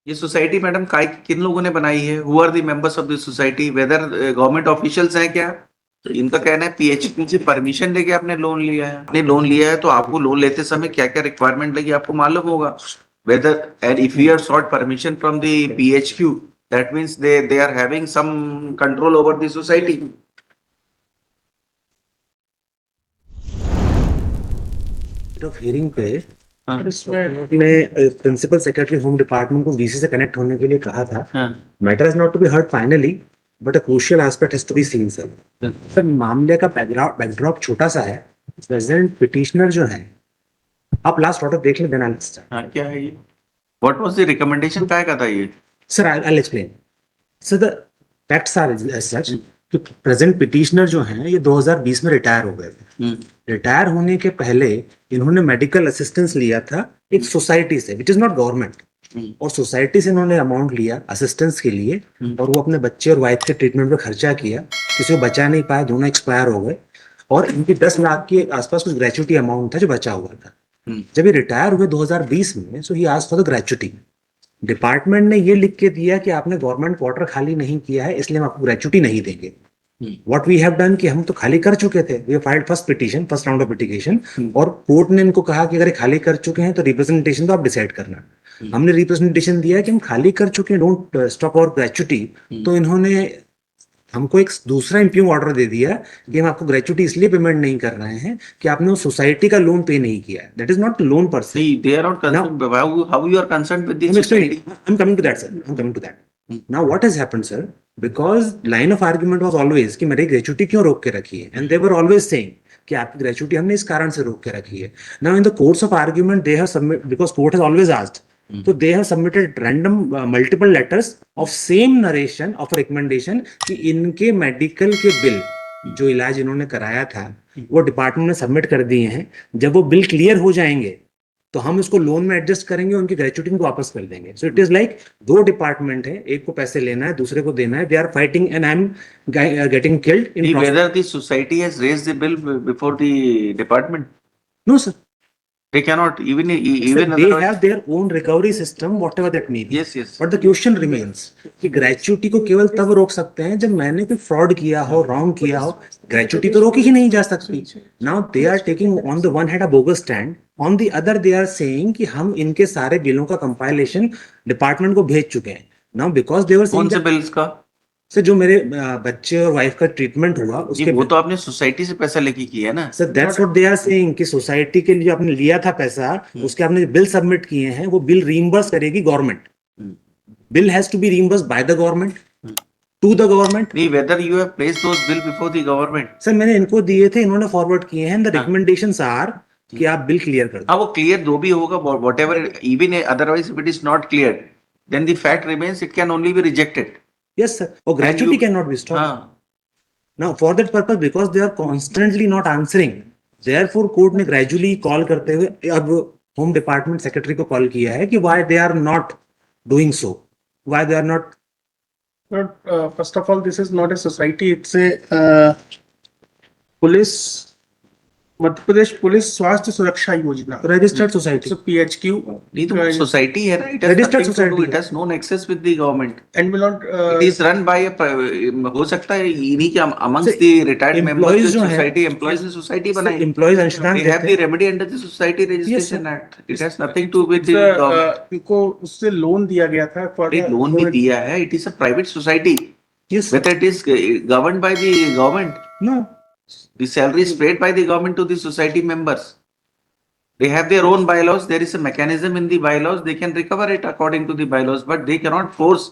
ये society madam किन लोगों ने बनाई है? Who are the members of the society? Whether government officials हैं क्या? तो इनका कहना है पीएचक्यू से परमिशन लेके आपने लोन लिया है। आपने लोन लिया है तो आपको लोन लेते समय क्या क्या रिक्वायरमेंट लगी आपको मालूम होगा। Whether and if you have sought permission from the PHQ, that means they are having some control over the society. Of hearing पे हाँ, मैं प्रिंसिपल सेक्रेटरी होम डिपार्टमेंट को वीसी से कनेक्ट होने के लिए कहा था। हाँ, matter is not to be heard finally, but a crucial aspect has to be seen sir. Sir मामले का बैकड्रॉप छोटा सा है। प्रेजेंट पिटिशनर जो है, आप लास्ट ऑर्डर देख लें देन आई विल हाँ, क्या है ये? What was the recommendation? क्या था ये? Sir I explain. Sir the facts are as such कि प्रेजेंट पिटिशनर जो हैं ये 2020 में रिटायर हो गए थे। रिटायर होने के पहले इन्होंने मेडिकल असिस्टेंस लिया था एक सोसाइटी से, विच इज नॉट गवर्नमेंट, और सोसाइटी से इन्होंने अमाउंट लिया असिस्टेंस के लिए, और वो अपने बच्चे और वाइफ के ट्रीटमेंट पे खर्चा किया। किसी को बचा नहीं पाया, दोनों एक्सपायर हो गए, और इनकी 10 लाख के आसपास कुछ ग्रेचुटी अमाउंट था जो बचा हुआ था। जब ये रिटायर हुए 2020 में, so he asked for the gratuity. Department ने ये लिख के दिया कि आपने गवर्नमेंट क्वार्टर खाली नहीं किया है, इसलिए हम आपको ग्रेचुटी नहीं देंगे। व्हाट वी हैव डन कि हम तो खाली कर चुके थे, we filed first round of litigation, और कोर्ट ने इनको कहा कि अगर खाली कर चुके हैं तो रिप्रेजेंटेशन तो आप डिसाइड करना। हमने रिप्रेजेंटेशन दिया कि हम खाली कर चुके हैं, डोंट स्टॉप आवर ग्रेचुटी। तो इन्होंने हमको एक दूसरा इम्प्यूग ऑर्डर दे दिया कि हम आपको ग्रेचुटी इसलिए पेमेंट नहीं कर रहे हैं कि आपने उस सोसाइटी का लोन पे नहीं किया है। दैट इज नॉट लोन पर से। They are not concerned. How you are concerned with the I'm explaining. society? I'm coming to that, sir. I'm coming to that. Now, what has happened, sir? Because line of argument was always कि मेरी gratuity क्यों रोक के रखी है, and they were always saying कि आपकी gratuity हमने इस कारण से रोक के रखी है। Now, in the course of argument, they have submitted, because court has always asked, so they have submitted random multiple letters of same narration of recommendation कि इनके मेडिकल के बिल जो इलाज इन्होंने कराया था वो डिपार्टमेंट ने सबमिट कर दिए हैं। जब वो बिल क्लियर हो जाएंगे तो हम इसको लोन में एडजस्ट करेंगे, उनकी ग्रेचुटी को वापस कर देंगे। सो इट इज लाइक दो डिपार्टमेंट है, एक को पैसे लेना है, दूसरे को देना है। They are fighting and I am getting killed in Whether the society has raised the bill before the department? No sir, They cannot even they otherwise. have their own recovery system whatever that may be. Yes, yes. But the question remains कि gratuity को केवल तब रोक सकते हैं जब मैंने कोई फ्रॉड किया हो, रॉन्ग किया हो। ग्रेचुटी तो रोकी ही नहीं जा सकती। Now they are taking on the one hand a bogus stand, on the other they are saying कि हम इनके सारे बिलों का कंपाइलेशन डिपार्टमेंट को भेज चुके हैं। नाउ बिकॉज दे वर कौन से बिल्स का? सर जो मेरे बच्चे और वाइफ का ट्रीटमेंट हुआ उसके, वो तो आपने सोसाइटी से पैसा लेके किया है ना सर। That's what they are saying कि सोसाइटी के लिए आपने लिया था पैसा, उसके आपने बिल सबमिट किए हैं, वो बिल रीइंबर्स करेगी government. Bill has to be reimbursed by the government to the government. नहीं, whether you have placed those bill before the government? Sir मैंने इनको दिए थे, इन्होंने फॉरवर्ड किए हैं। द रिकमेंडेशंस आर कि आप बिल क्लियर कर दो। हाँ, वो क्लियर जो भी होगा, whatever, even otherwise if it is not clear then the fact remains, it can only be rejected. Yes, sir. Or gratuity cannot be stopped. Now, for that purpose, because they are constantly not answering, therefore court ने gradually call करते हुए अब home department secretary को call किया है कि why they are not doing so, why they are not. First of all, this is not a society; it's a police. Madhya Pradesh police स्वास्थ्य सुरक्षा योजना, registered society. So PHQ. नहीं तो सोसाइटी है ना, it has Registered nothing to do, society. it has no nexus with the government. And will not. It is run by a हो सकता है इन्हीं के amongst the retired members employees जो हैं, society employees ने society बनाई। Employees अंशदान They have the remedy under the Society Registration Act. It has nothing to do with the government. इनको उससे लोन दिया गया था for the लोन भी दिया है, it is a private society. Yes. Whether it is governed by the government, No. the salary is paid by the government to the society members. They have their own bylaws. There is a mechanism in the bylaws. They can recover it according to the bylaws, but they cannot force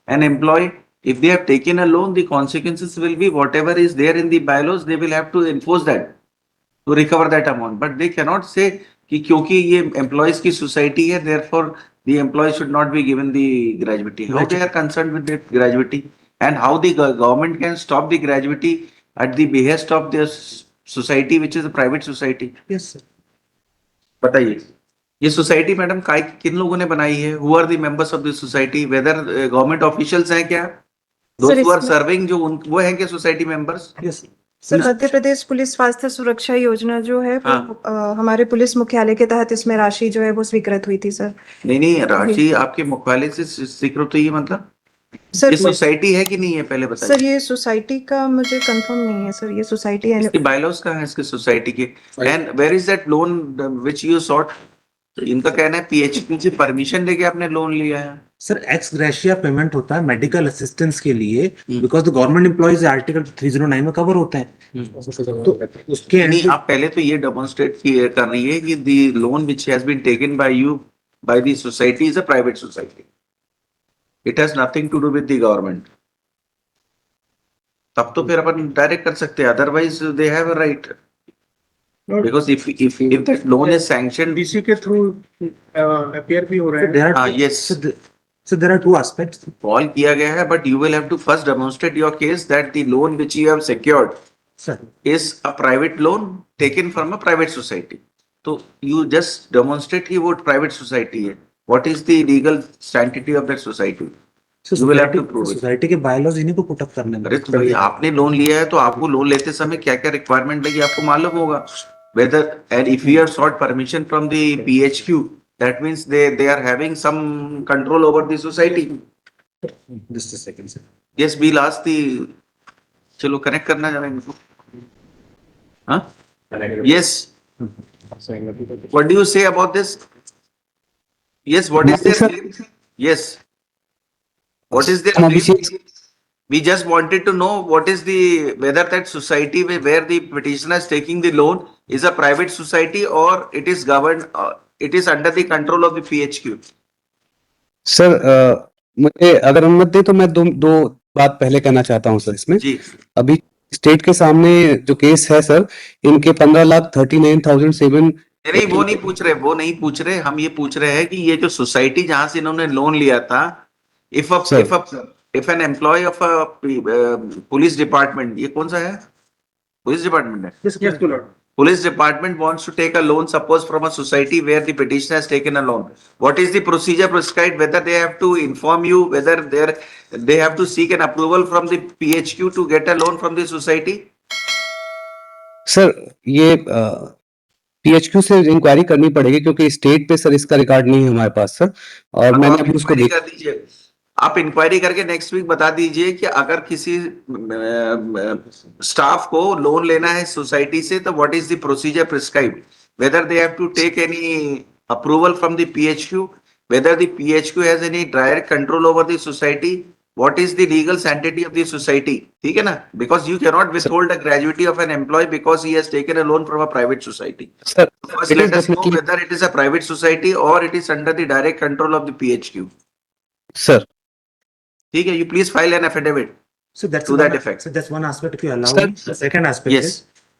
an employee. If they have taken a loan, the consequences will be whatever is there in the bylaws. They will have to enforce that to recover that amount. But they cannot say कि क्योंकि ये employees की society है, therefore the employee should not be given the gratuity. How they are concerned with that gratuity, and how the government can stop the gratuity at the behest of their society, which is a private society. Yes, sir. बताइए, ये society madam किन लोगों ने बनाई है? Who are the members of the society? Whether government officials हैं क्या? दोस्त हु आर सर्विंग, जो वो हैं क्या society members? Yes. Sir Madhya Pradesh police स्वास्थ्य सुरक्षा योजना जो है वो हाँ। हमारे पुलिस मुख्यालय के तहत इसमें राशि जो है वो स्वीकृत हुई थी सर। नहीं, राशि आपके मुख्यालय से स्वीकृत हुई है, मतलब सर ये सोसाइटी है कि नहीं है, पहले सर बताइए। ये सोसाइटी का मुझे कंफर्म नहीं है सर, ये सोसाइटी है। इसके बायलॉज कहाँ है इसके सोसाइटी के? And where is that loan which you sought? इनका कहना है पीएचपी से परमिशन लेके आपने लोन लिया है। सर एक्स ग्रेशिया पेमेंट होता है मेडिकल असिस्टेंस के लिए, hmm. Because the government employees article 309 में कवर होते हैं। तो उसके नहीं, end- आप पहले तो ये डेमोन्स्ट्रेट कर रही है कि the loan which has been taken by you by the society is a private society, it has nothing to do with the government. तब तो फिर अपन डायरेक्ट कर सकते हैं, otherwise they have a right, because if that loan is sanctioned। DC के through appear भी हो रहा So है। there are हाँ, two- yes। so there are two aspects. Call किया गया है, but you will have to first demonstrate your case that the loan which you have secured Sir, is a private loan taken from a private society. So you just demonstrate कि वो private society है. What is the legal sanctity of that society? so You will have to prove it. Society के bylaws इन्हीं को put up करने अरे तो भाई आपने लोन लिया है तो आपको लोन लेते समय क्या क्या रिक्वायरमेंट लगी आपको मालूम होगा. Whether and if you have sought permission from the PHQ, that means they are having some control over the society. Just a second sir. Yes, we'll ask the चलो कनेक्ट करना जरा इनको. हाँ? Yes. What do you say about this? Yes, what is their claim? Yes. What is their claim? We just wanted to know what is the, whether that society where the petitioner is taking the loan is a private society or it is governed, it is under the control of the PHQ. Sir मुझे अगर अनुमति दे तो मैं दो बात पहले कहना चाहता हूं सर इसमें. जी. अभी स्टेट के सामने जो केस है सर, इनके 15,39,007 नहीं, वो नहीं पूछ रहे, हम ये पूछ रहे हैं कि ये जो सोसाइटी जहां से इन्होंने लोन लिया था, if an employee of a police department, ये कौन सा है? पुलिस डिपार्टमेंट है. Yes, my lord. Police department wants to take a loan, suppose from a society where the petitioner has taken a loan. What is the procedure prescribed? Whether they have to inform you, whether they have to seek an approval from the PHQ to get a loan from the society? Sir ये PHQ से inquiry करनी पड़ेगी क्योंकि state पे sir इसका record नहीं है हमारे पास सर. और मैंने अभी उसको इंक्वायरी कर दीजिए. आप इंक्वायरी करके नेक्स्ट वीक बता दीजिए कि अगर किसी स्टाफ को लोन लेना है सोसाइटी से तो what is the procedure prescribed, whether they have to take any approval from the PHQ, whether the PHQ has any direct control over the society, what is the legal sanctity of the society. ठीक है ना? Because you cannot withhold a gratuity of an employee because he has taken a loan from a private society. Sir First, let us know whether it is a private society or it is under the direct control of the PHQ. Sir ठीक है, you please file an affidavit. So that's To that one, effect. so that's one aspect if you allow Sir, me. The second aspect Yes. is,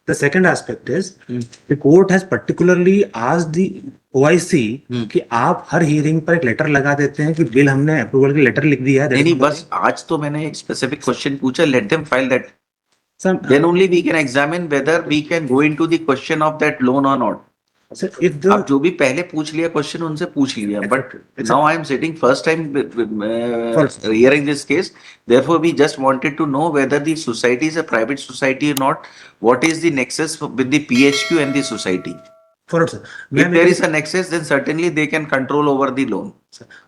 the second aspect is the court has particularly asked the OIC कि आप हर hearing पर एक letter लगा देते हैं कि bill हमने approval की लेटर लिख दिया है. नहीं नहीं, बस आज तो मैंने एक स्पेसिफिक क्वेश्चन पूछा, let them file that. Sir, Then only we can examine whether we can go into the question of that loan or not. sir, if the अब जो भी पहले पूछ लिया क्वेश्चन उनसे पूछ लिया, but now I am sitting first time hearing this case, therefore we just wanted to know whether the society is a private society or not, what is the nexus with the PHQ and the society. for sir, If there is a nexus, then certainly they can control over the loan.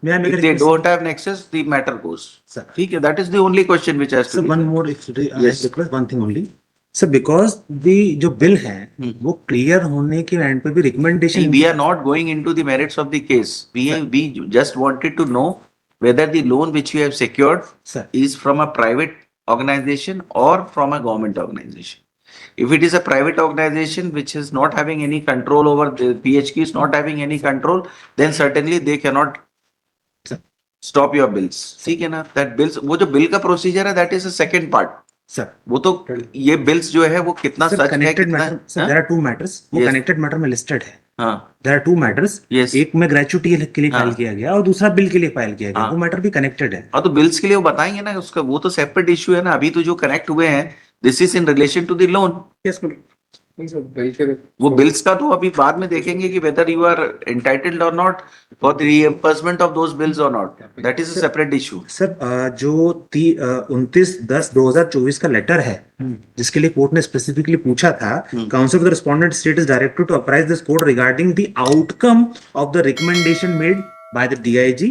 may I make If a they request? don't have nexus, the matter goes. Sir. ठीक है, that is the only question which has to So be. one more, if Yes. I request one thing only. So because the जो bill है वो clear होने के and पे भी recommendation We are not going into the merits of the case. We just wanted to know whether the loan which you have secured Sir. is from a private organization or from a government organization. If it is a private organization which is not having any control over the PHQ is not having any control, then certainly they cannot Sir. stop your bills. ठीक है ना? That bills, वो जो bill का procedure है, that is a second part. Sir वो तो ये bills जो है वो कितना सर सच है कनेक्टेड कितना matter sir there are two matters वो Yes. कनेक्टेड मैटर में लिस्टेड है. हाँ there are two matters. Yes. एक में ग्रेचुटी के लिए फाइल हाँ. किया गया और दूसरा बिल के लिए फाइल किया गया. हाँ. वो मैटर भी कनेक्टेड है. हाँ, तो बिल्स के लिए वो बताएंगे ना उसका, वो तो सेपरेट इश्यू है ना. अभी तो जो कनेक्ट हुए हैं, this is in relation to the loan. Yes, my lord. वो बिल्स का तो अभी बाद में देखेंगे कि whether you are entitled or not for the reimbursement of those bills or not. That is a separate issue. Sir जो 29/10/2024 का लेटर है जिसके लिए कोर्ट ने स्पेसिफिकली पूछा था, counsel of the respondent state is directed to apprise this court regarding the outcome of the recommendation made by the DIG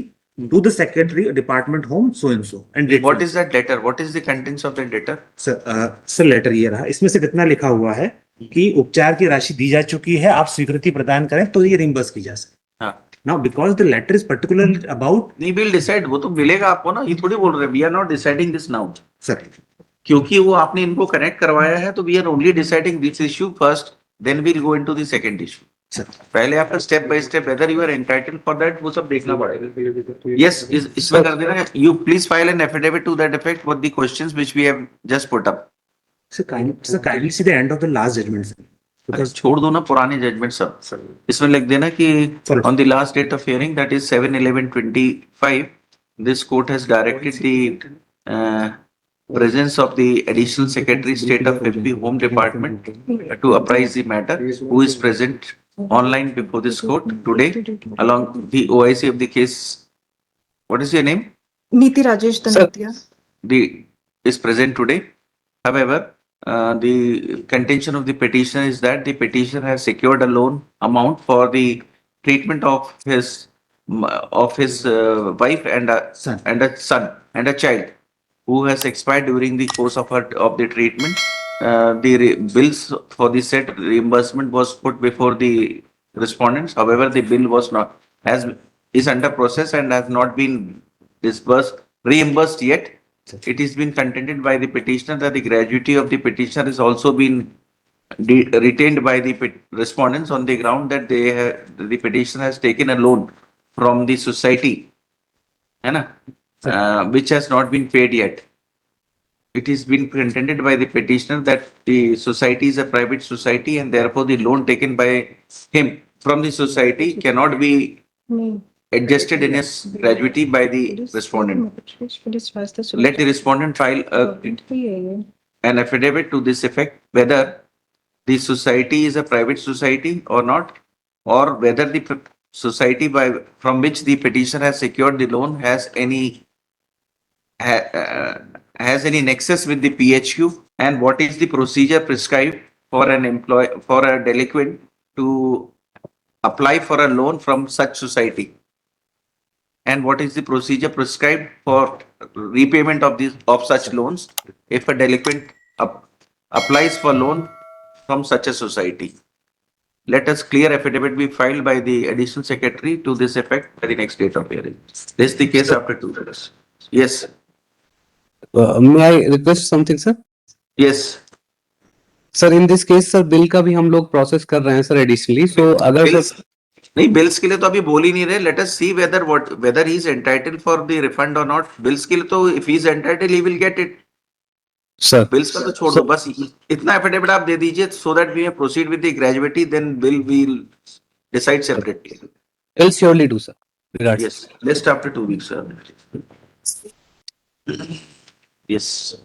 to the secretary department home so and so and What is that letter? What is the contents of that letter? Sir letter ये रहा, इसमें सिर्फ इतना लिखा हुआ है कि उपचार की राशि दी जा चुकी है, आप स्वीकृति प्रदान करें तो ये रिम्बर्स की जा सकती है। हाँ, now because the letter is particularly about नहीं बिल डिसाइड, वो तो मिलेगा आपको ना, ये थोड़ी बोल रहे we are not deciding this now, sir क्योंकि वो आपने इनको कनेक्ट करवाया है तो we are only deciding this issue first, then we'll go into the second issue. Sir पहले आपका step by step whether you are entitled for that वो सब देखना पड़ेगा। यस, इसमें कर देना, you please file an affidavit to that effect with the questions which we have just put up. Sir kindly see the end of the last judgement sir, because छोड़ दो ना पुराने जजमेंट सब, इसमें लिख देना कि on the last date of hearing, that is 7/11/25, this court has directed the presence of the additional secretary state of MP Home Department to apprise the matter, who is present online before this court today along the OIC of the case. What is your name? नीति Rajesh Dandotiya. The is present today. However, the contention of the petitioner is that the petitioner has secured a loan amount for the treatment of his wife and a Son. son and a child who has expired during the course of the treatment. Bills for the said reimbursement was put before the respondents. However, the bill was not is under process and has not been reimbursed yet. It has been contended by the petitioner that the gratuity of the petitioner is also been retained by the respondents on the ground that the petitioner has taken a loan from the society, है ना, which has not been paid yet. It has been contended by the petitioner that the society is a private society and therefore the loan taken by him from the society cannot be adjusted in his gratuity by the respondent. Let the respondent file an affidavit to this effect, whether the society is a private society or not, or whether the society from which the petitioner has secured the loan has any nexus with the PHQ, and what is the procedure prescribed for a delinquent to apply for a loan from such society, and what is the procedure prescribed for repayment of such loans if a delinquent applies for loan from such a society. Let us clear affidavit be filed by the additional secretary to this effect by the next date of hearing. This is the case after 2 days. Yes, may I request something, sir? yes. Sir in this case sir bill का भी हम लोग process कर रहे हैं sir additionally, सो अगर Bills, नहीं bills के लिए तो अभी बोल ही नहीं रहे. Let us see whether he is entitled for the refund or not. Bills के लिए तो if he is entitled he will get it. Sir bills का तो छोड़ दो, बस इतना एफिडेविट आप दे दीजिए so that we may proceed with the gratuity, then bill will decide separately. I'll surely do, sir. Regards. Yes, list after 2 weeks, sir. Yes.